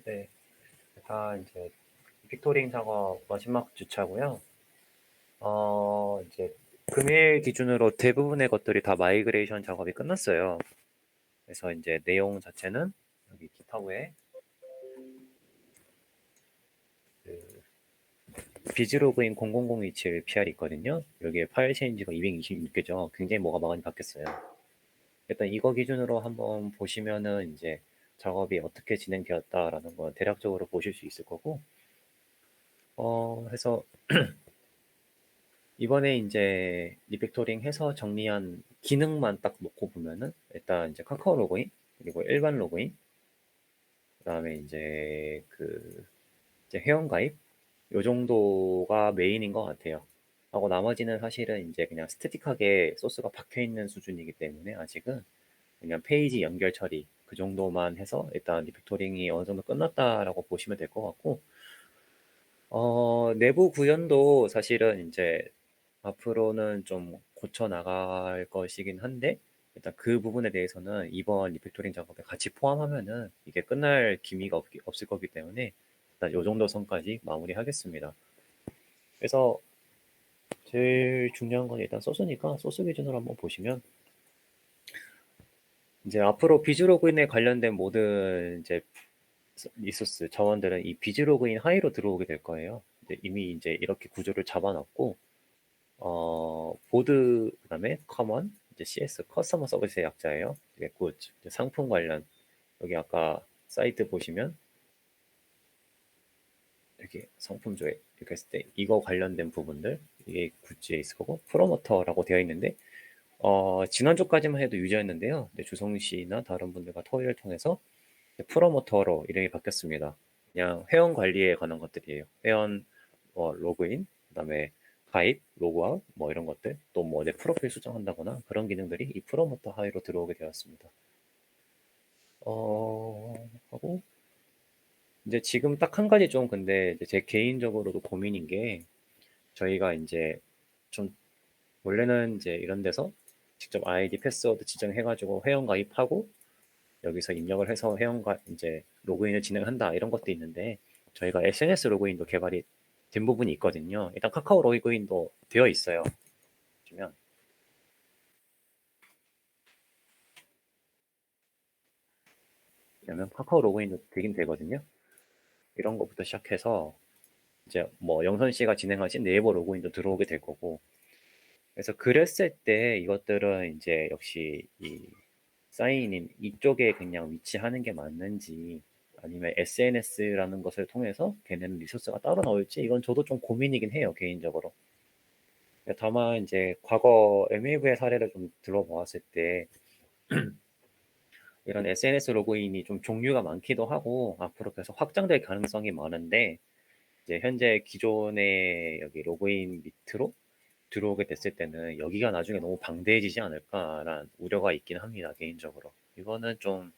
네, 다 이제 빅토링 작업 마지막 주차고요. 이제 금일 기준으로 대부분의 것들이 다 마이그레이션 작업이 끝났어요. 그래서 이제 내용 자체는 여기 기타브에 그 비즈로그인 00027 PR이 있거든요. 여기에 파일 체인지가 226개죠. 굉장히 뭐가 많이 바뀌었어요. 일단 이거 기준으로 한번 보시면은 이제 작업이 어떻게 진행되었다라는 건 대략적으로 보실 수 있을 거고, 해서 이번에 이제 리팩토링 해서 정리한 기능만 딱 놓고 보면은 일단 이제 카카오 로그인 그리고 일반 로그인 그다음에 이제 이제 회원 가입 요 정도가 메인인 것 같아요. 하고 나머지는 사실은 이제 그냥 스태틱하게 소스가 박혀 있는 수준이기 때문에 아직은 그냥 페이지 연결 처리 그 정도만 해서 일단 리팩토링이 어느 정도 끝났다라고 보시면 될 것 같고, 내부 구현도 사실은 이제 앞으로는 좀 고쳐 나갈 것이긴 한데, 일단 그 부분에 대해서는 이번 리팩토링 작업에 같이 포함하면은 이게 끝날 기미가 없을 거기 때문에 일단 요 정도 선까지 마무리하겠습니다. 그래서 제일 중요한 건 일단 소스니까 소스 기준으로 한번 보시면 이제 앞으로 비즈로그인에 관련된 모든 이제 리소스 자원들은 이 비즈로그인 하이로 들어오게 될 거예요. 이미 이제 이렇게 구조를 잡아놨고, 보드, 그 다음에 커먼, 이제 CS, 커스터머 서비스의 약자예요. 이게 상품 관련, 여기 아까 사이트 보시면, 이렇게 상품조회, 이렇게 했을 때, 이거 관련된 부분들, 이게 굿즈에 있을 거고, 프로모터라고 되어 있는데, 지난주까지만 해도 유저였는데요. 주성 씨나 다른 분들과 토의를 통해서 프로모터로 이름이 바뀌었습니다. 그냥 회원 관리에 관한 것들이에요. 회원 로그인, 그다음에 가입, 로그아웃 뭐 이런 것들, 또 뭐 내 프로필 수정한다거나 그런 기능들이 이 프로모터 하위로 들어오게 되었습니다. 하고 이제 지금 딱 한 가지 좀 근데 이제 제 개인적으로도 고민인 게, 저희가 이제 좀 원래는 이제 이런 데서 직접 아이디 패스워드 지정해가지고 회원 가입하고 여기서 입력을 해서 회원과 이제 로그인을 진행한다 이런 것도 있는데, 저희가 SNS 로그인도 개발이 된 부분이 있거든요. 일단 카카오 로그인도 되어 있어요. 보시면 그러면 카카오 로그인도 되긴 되거든요. 이런 것부터 시작해서 이제 뭐 영선 씨가 진행하신 네이버 로그인도 들어오게 될 거고, 그래서 그랬을 때 이것들은 이제 역시 이 사인인 이쪽에 그냥 위치하는 게 맞는지, 아니면 SNS라는 것을 통해서 걔네는 리소스가 따로 나올지, 이건 저도 좀 고민이긴 해요, 개인적으로. 다만 이제 과거 MAV의 사례를 좀 들어보았을 때 이런 SNS 로그인이 좀 종류가 많기도 하고 앞으로 계속 확장될 가능성이 많은데, 이제 현재 기존의 여기 로그인 밑으로 들어오게 됐을 때는 여기가 나중에 너무 방대해지지 않을까라는 우려가 있긴 합니다, 개인적으로. 이거는 좀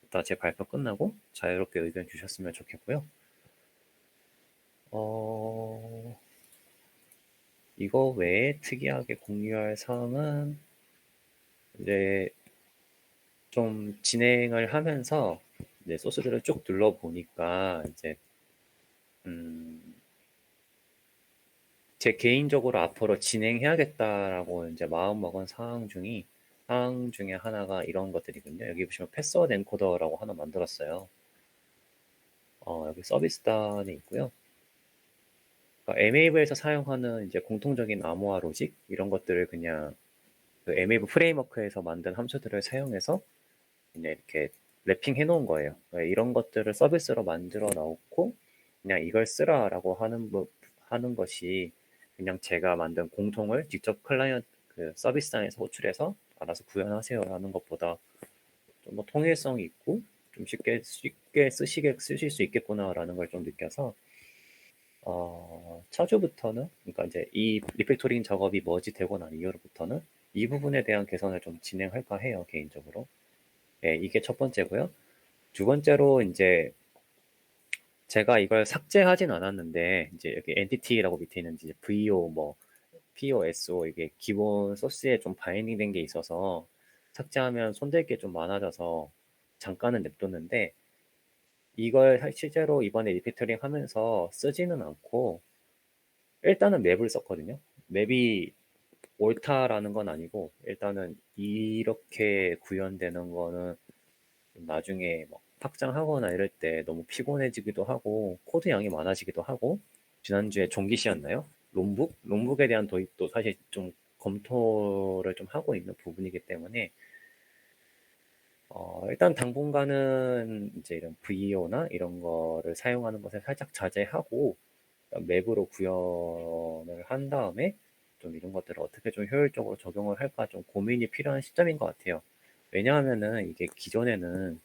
이따 제 발표 끝나고 자유롭게 의견 주셨으면 좋겠고요. 어, 이거 외에 특이하게 공유할 사항은 이제 좀 진행을 하면서 이제 소스들을 쭉 눌러보니까 이제 음, 제 개인적으로 앞으로 진행해야겠다라고 이제 마음먹은 사항 중에 하나가 이런 것들이군요. 여기 보시면 패스워드 엔코더라고 하나 만들었어요. 여기 서비스단에 있고요. 그러니까 MAV에서 사용하는 이제 공통적인 암호화 로직 이런 것들을 그냥 그 MAV 프레임워크에서 만든 함수들을 사용해서 그냥 이렇게 랩핑 해놓은 거예요. 이런 것들을 서비스로 만들어 놓고 그냥 이걸 쓰라라고 하는 것이, 그냥 제가 만든 공통을 직접 클라이언트 그 서비스상에서 호출해서 알아서 구현하세요라는 것보다 좀 더 통일성이 있고 좀 쉽게 쓰실 수 있겠구나라는 걸 좀 느껴서, 차주부터는, 그러니까 이제 이 리팩토링 작업이 머지되고 난 이후로부터는 이 부분에 대한 개선을 좀 진행할까 해요, 개인적으로. 네, 이게 첫 번째고요. 두 번째로 이제 제가 이걸 삭제하진 않았는데, 이제 여기 엔티티라고 밑에 있는 이제 VO 뭐 POSO 이게 기본 소스에 좀 바인딩 된 게 있어서 삭제하면 손댈 게 좀 많아져서 잠깐은 냅뒀는데, 이걸 실제로 이번에 리피터링 하면서 쓰지는 않고 일단은 맵을 썼거든요. 맵이 옳다라는 건 아니고 일단은 이렇게 구현되는 거는 나중에 뭐 확장하거나 이럴 때 너무 피곤해지기도 하고 코드 양이 많아지기도 하고 지난주에 종기시였나요? 롬북에 대한 도입도 사실 좀 검토를 좀 하고 있는 부분이기 때문에 일단 당분간은 이제 이런 VEO나 이런 거를 사용하는 것을 살짝 자제하고 맵으로 구현을 한 다음에 좀 이런 것들을 어떻게 좀 효율적으로 적용을 할까 좀 고민이 필요한 시점인 것 같아요. 왜냐하면은 이게 기존에는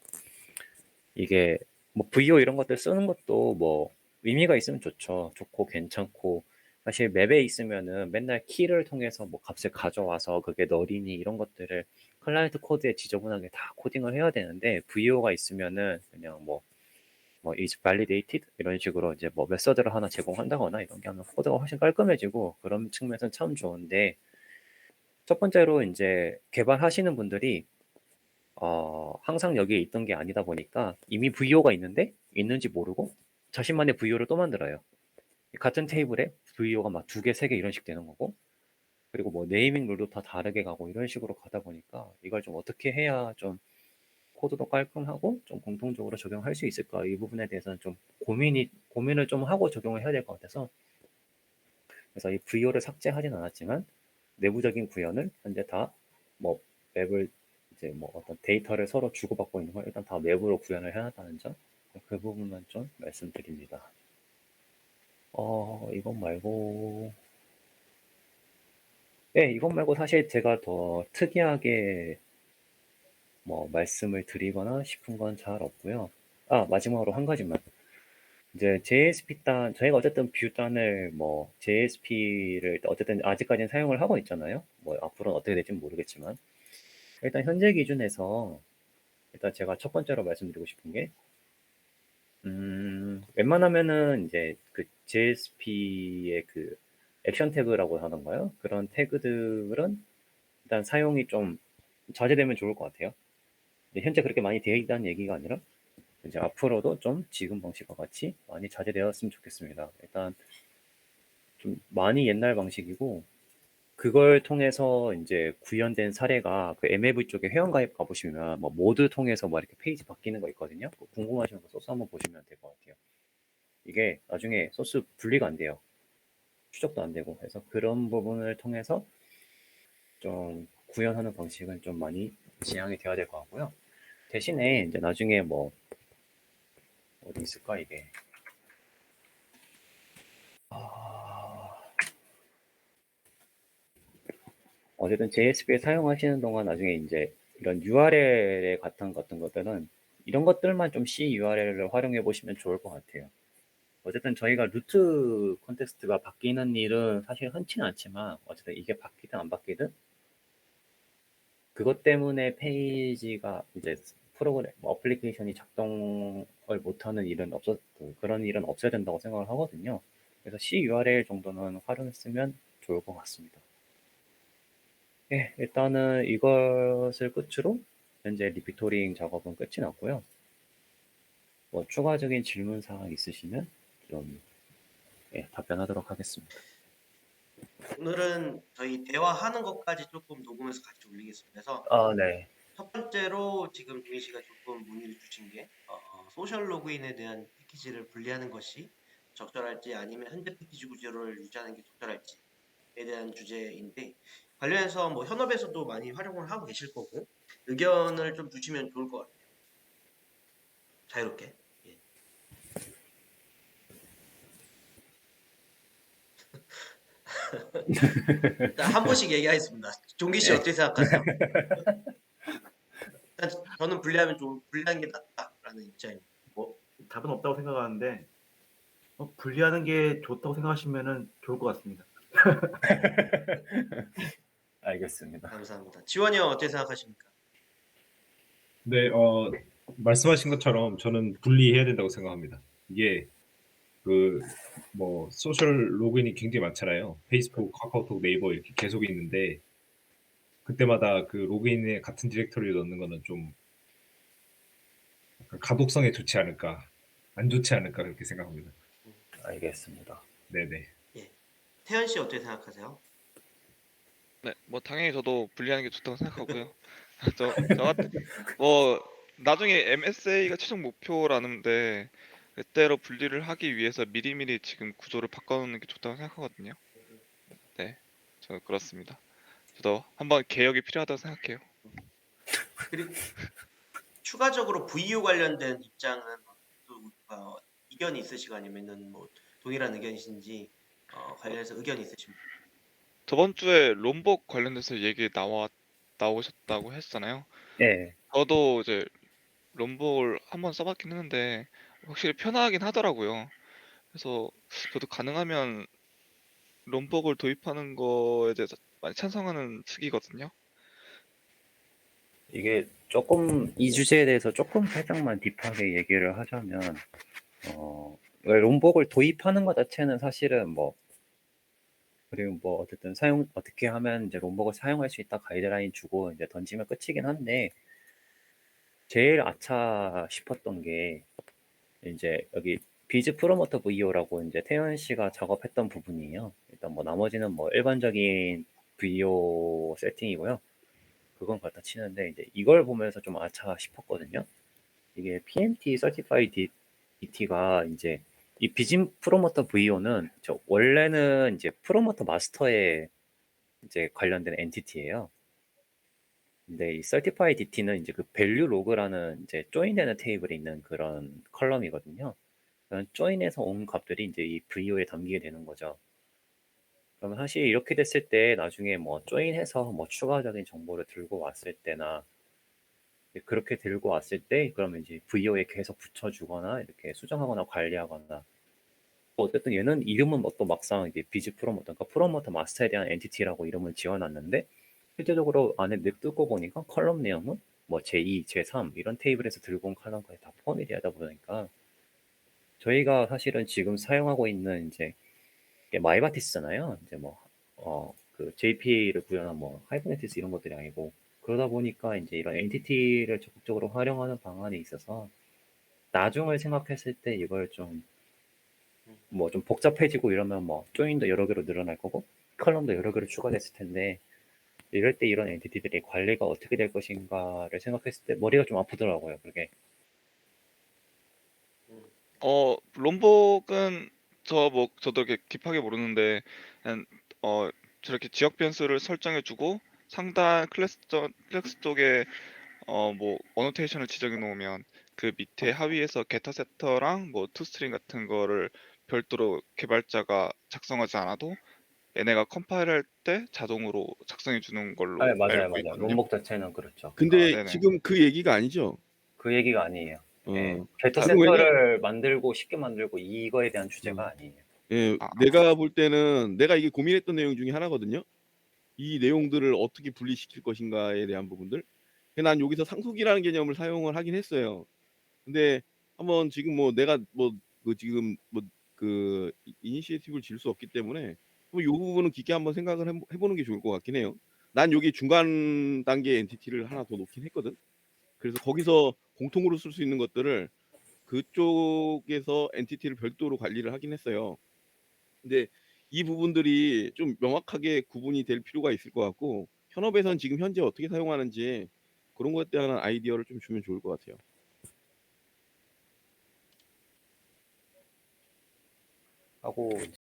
이게 뭐 VO 이런 것들 쓰는 것도 뭐 의미가 있으면 좋죠. 좋고 괜찮고 사실 맵에 있으면은 맨날 키를 통해서 뭐 값을 가져와서 그게 널이니 이런 것들을 클라이언트 코드에 지저분하게 다 코딩을 해야 되는데 VO가 있으면은 그냥 뭐 is validated 이런 식으로 이제 뭐 메서드를 하나 제공한다거나 이런 게 하면 코드가 훨씬 깔끔해지고 그런 측면에서는 참 좋은데 첫 번째로 이제 개발하시는 분들이 항상 여기에 있던 게 아니다 보니까 이미 VO가 있는데 있는지 모르고 자신만의 VO를 또 만들어요. 같은 테이블에 VO가 막 두 개, 세 개 이런 식 되는 거고 그리고 뭐 네이밍 룰도 다 다르게 가고 이런 식으로 가다 보니까 이걸 좀 어떻게 해야 좀 코드도 깔끔하고 좀 공통적으로 적용할 수 있을까 이 부분에 대해서는 좀 고민을 좀 하고 적용을 해야 될 것 같아서 그래서 이 VO를 삭제하진 않았지만 내부적인 구현을 현재 다 뭐 맵을 이제 뭐 어떤 데이터를 서로 주고받고 있는 걸 일단 다 맵으로 구현을 해놨다는 점, 그 부분만 좀 말씀드립니다. 이것 말고, 네, 이것 말고 사실 제가 더 특이하게 뭐 말씀을 드리거나 싶은 건 잘 없고요. 마지막으로 한 가지만. 이제 JSP 단, 저희가 어쨌든 뷰 단을 뭐 JSP를 어쨌든 아직까지는 사용을 하고 있잖아요. 뭐 앞으로는 어떻게 될지 모르겠지만. 일단 현재 기준에서 일단 제가 첫 번째로 말씀드리고 싶은 게, 웬만하면은 이제 그 JSP의 그 액션 태그라고 하던가요? 그런 태그들은 일단 사용이 좀 자제되면 좋을 것 같아요. 현재 그렇게 많이 되어 있다는 얘기가 아니라 이제 앞으로도 좀 지금 방식과 같이 많이 자제되었으면 좋겠습니다. 일단 좀 많이 옛날 방식이고 그걸 통해서 이제 구현된 사례가 그 MAV 쪽에 회원가입 가보시면 뭐 모드 통해서 뭐 이렇게 페이지 바뀌는 거 있거든요. 궁금하시면 그 소스 한번 보시면 될 것 같아요. 이게 나중에 소스 분리가 안 돼요. 추적도 안 되고. 그래서 그런 부분을 통해서 좀 구현하는 방식은 좀 많이 지향이 되어야 될 것 같고요. 대신에 이제 나중에 뭐 어디 있을까 이게. 어쨌든 JSP 사용하시는 동안 나중에 이제 이런 URL 같은 것들은 이런 것들만 좀 C URL을 활용해 보시면 좋을 것 같아요. 어쨌든 저희가 루트 컨텍스트가 바뀌는 일은 사실 흔치는 않지만 어쨌든 이게 바뀌든 안 바뀌든 그것 때문에 페이지가 이제 프로그램 어플리케이션이 작동을 못하는 일은 그런 일은 없어야 된다고 생각을 하거든요. 그래서 C URL 정도는 활용했으면 좋을 것 같습니다. 예, 일단은 이것을 끝으로 현재 리피토링 작업은 끝이 났고요. 뭐 추가적인 질문 사항 있으시면 좀 답변하도록 하겠습니다. 오늘은 저희 대화하는 것까지 조금 녹음해서 같이 올리겠습니다. 그래서 네. 첫 번째로 지금 종희 씨가 조금 문의를 주신 게 소셜 로그인에 대한 패키지를 분리하는 것이 적절할지 아니면 현재 패키지 구조를 유지하는 게 적절할지에 대한 주제인데 관련해서 뭐 현업에서도 많이 활용을 하고 계실 거고 의견을 좀 주시면 좋을 것 같아요. 자유롭게. 예. 일단 한 분씩 얘기하겠습니다. 종기 씨 예, 어떻게 생각하세요? 일단 저는 분리하면 좀 분리하는 게 낫다라는 입장입니다. 뭐 답은 없다고 생각하는데 분리하는 게 좋다고 생각하시면은 좋을 것 같습니다. 알겠습니다. 감사합니다. 지원이 형 어떻게 생각하십니까? 네, 말씀하신 것처럼 저는 분리해야 된다고 생각합니다. 이게 그 뭐 소셜 로그인이 굉장히 많잖아요. 페이스북, 카카오톡, 네이버 이렇게 계속 있는데 그때마다 그 로그인에 같은 디렉토리를 넣는 거는 좀 약간 가독성에 좋지 않을까. 안 좋지 않을까 그렇게 생각합니다. 알겠습니다. 네네. 예. 태현 씨 어떻게 생각하세요? 네, 뭐 당연히 저도 분리하는 게 좋다고 생각하고요. 저 같은 뭐 나중에 MSA가 최종 목표라는데 그때로 분리를 하기 위해서 미리미리 지금 구조를 바꿔놓는 게 좋다고 생각하거든요. 네, 저는 그렇습니다. 저도 한번 개혁이 필요하다고 생각해요. 그리고 추가적으로 VU 관련된 입장은 또 이견이 있으시고 아니면은 뭐 동일한 의견이신지 관련해서 의견이 있으십니까? 저번 주에 롬복 관련돼서 얘기 나오셨다고 했잖아요. 네, 저도 이제 롬복을 한번 써봤긴 했는데 확실히 편하긴 하더라고요. 그래서 저도 가능하면 롬복을 도입하는 거에 대해서 많이 찬성하는 측이거든요. 이게 조금 이 주제에 대해서 조금 살짝만 딥하게 얘기를 하자면 롬복을 도입하는 것 자체는 사실은 뭐 그리고 뭐 어쨌든 어떻게 하면 이제 롬복을 사용할 수 있다 가이드라인 주고 이제 던지면 끝이긴 한데 제일 아차 싶었던 게 이제 여기 비즈 프로모터 VO라고 이제 태연 씨가 작업했던 부분이에요. 일단 뭐 나머지는 뭐 일반적인 VO 세팅이고요. 그건 갖다 치는데 이제 이걸 보면서 좀 아차 싶었거든요. 이게 PMT Certified DT가 이제 이 비즈 프로모터 VO는 원래는 이제 프로모터 마스터에 이제 관련된 엔티티예요. 근데 이 Certified DT는 이제 그 밸류 로그라는 이제 조인되는 테이블에 있는 그런 컬럼이거든요. 그런 조인에서 온 값들이 이제 이 VO에 담기게 되는 거죠. 그러면 사실 이렇게 됐을 때 나중에 뭐 조인해서 뭐 추가적인 정보를 들고 왔을 때나 그렇게 들고 왔을 때 그러면 이제 VO에 계속 붙여주거나 이렇게 수정하거나 관리하거나 어쨌든 얘는 이름은 뭐 또 막상 이제 비즈 프로모터, 그러니까 프로모터 마스터에 대한 엔티티라고 이름을 지어놨는데 실제적으로 안에 뜯고 보니까 컬럼 내용은 뭐 제2, 제3 이런 테이블에서 들고 온 컬럼까지 다 포함이 되다 보니까 저희가 사실은 지금 사용하고 있는 이제 이게 마이바티스잖아요. 이제 뭐 그 JPA를 구현한 뭐 하이브네티스 이런 것들이 아니고 그러다 보니까 이제 이런 엔티티를 적극적으로 활용하는 방안에 있어서 나중을 생각했을 때 이걸 좀 뭐 좀 복잡해지고 이러면 뭐 조인도 여러 개로 늘어날 거고 컬럼도 여러 개로 추가됐을 텐데 이럴 때 이런 엔티티들이 관리가 어떻게 될 것인가를 생각했을 때 머리가 좀 아프더라고요. 그게. 롬복은 저도 이렇게 딥하게 모르는데 그냥 저렇게 지역 변수를 설정해주고 상단 클래스 쪽에 뭐 어노테이션을 지정해 놓으면 그 밑에 하위에서 게타 세터랑 뭐 투스트링 같은 거를 별도로 개발자가 작성하지 않아도 얘네가 컴파일할 때 자동으로 작성해 주는 걸로 아, 맞아요, 알고 맞아요. 있거든요. 롬복 자체는 그렇죠. 근데 네네. 지금 그 얘기가 아니죠. 그 얘기가 아니에요. 예. 어. 게터 지금 왜냐, 센터를 만들고 쉽게 만들고 이거에 대한 주제가 아니에요. 예, 아, 내가 볼 때는 내가 이게 고민했던 내용 중에 하나거든요. 이 내용들을 어떻게 분리시킬 것인가에 대한 부분들. 난 여기서 상속이라는 개념을 사용을 하긴 했어요. 근데 한번 지금 뭐 내가 뭐 그 지금 뭐 그 이니시에이티브를 질 수 없기 때문에 이 부분은 깊게 한번 생각을 해보는 게 좋을 것 같긴 해요. 난 여기 중간 단계 엔티티를 하나 더 놓긴 했거든. 그래서 거기서 공통으로 쓸 수 있는 것들을 그쪽에서 엔티티를 별도로 관리를 하긴 했어요. 근데 이 부분들이 좀 명확하게 구분이 될 필요가 있을 것 같고 현업에선 지금 현재 어떻게 사용하는지 그런 것에 대한 아이디어를 좀 주면 좋을 것 같아요. 하고